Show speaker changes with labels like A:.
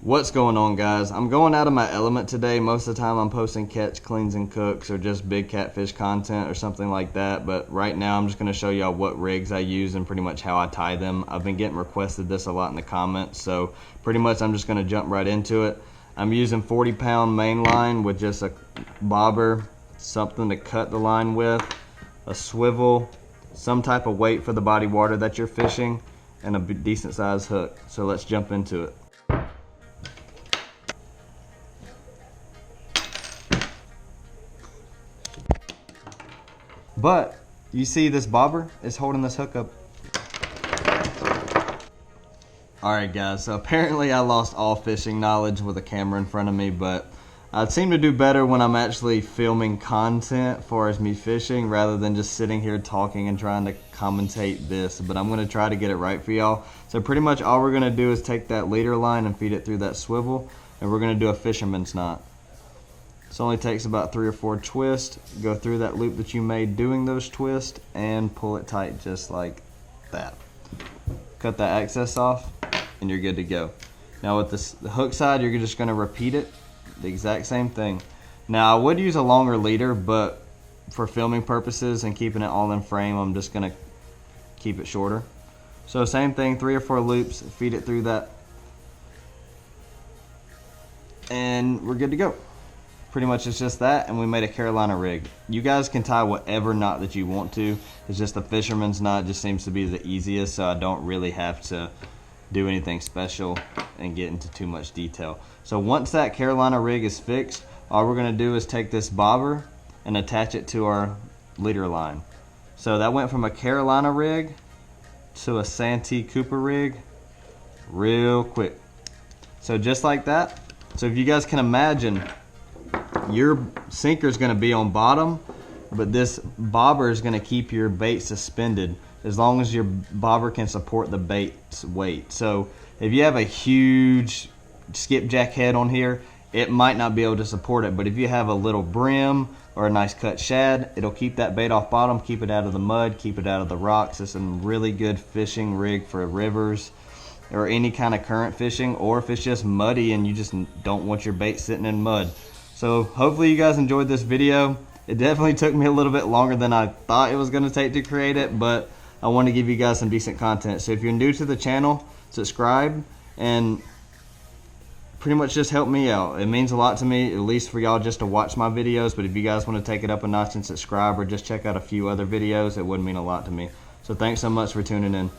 A: What's going on, guys? I'm going out of my element today. Most of the time I'm posting catch, cleans, and cooks or just big catfish content or something like that. But right now I'm just going to show y'all what rigs I use and pretty much how I tie them. I've been getting requested this a lot in the comments, so pretty much I'm just going to jump right into it. I'm using 40-pound main line with just a bobber, something to cut the line with, a swivel, some type of weight for the body water that you're fishing, and a decent sized hook. So let's jump into it. But you see this bobber is holding this hook up. Alright guys, so apparently I lost all fishing knowledge with a camera in front of me, but I seem to do better when I'm actually filming content for as me fishing rather than just sitting here talking and trying to commentate this. But I'm going to try to get it right for y'all. So pretty much all we're going to do is take that leader line and feed it through that swivel, and we're going to do a fisherman's knot. This only takes about 3 or 4 twists. Go through that loop that you made doing those twists and pull it tight just like that. Cut that excess off and you're good to go. Now with the hook side, you're just going to repeat it, the exact same thing. Now I would use a longer leader, but for filming purposes and keeping it all in frame, I'm just going to keep it shorter. So same thing, 3 or 4 loops, feed it through that, and we're good to go. Pretty much it's just that, and we made a Carolina rig. You guys can tie whatever knot that you want to. It's just the fisherman's knot just seems to be the easiest, so I don't really have to do anything special and get into too much detail. So once that Carolina rig is fixed, all we're gonna do is take this bobber and attach it to our leader line. So that went from a Carolina rig to a Santee Cooper rig real quick. So just like that. So if you guys can imagine, your sinker is going to be on bottom, but this bobber is going to keep your bait suspended as long as your bobber can support the bait's weight. So if you have a huge skipjack head on here, it might not be able to support it, but if you have a little brim or a nice cut shad, it'll keep that bait off bottom, keep it out of the mud, keep it out of the rocks. It's a really good fishing rig for rivers or any kind of current fishing, or if it's just muddy and you just don't want your bait sitting in mud. So hopefully you guys enjoyed this video. It definitely took me a little bit longer than I thought it was going to take to create it, but I want to give you guys some decent content. So if you're new to the channel, subscribe and pretty much just help me out. It means a lot to me, at least for y'all just to watch my videos, but if you guys want to take it up a notch and subscribe or just check out a few other videos, it would mean a lot to me. So thanks so much for tuning in.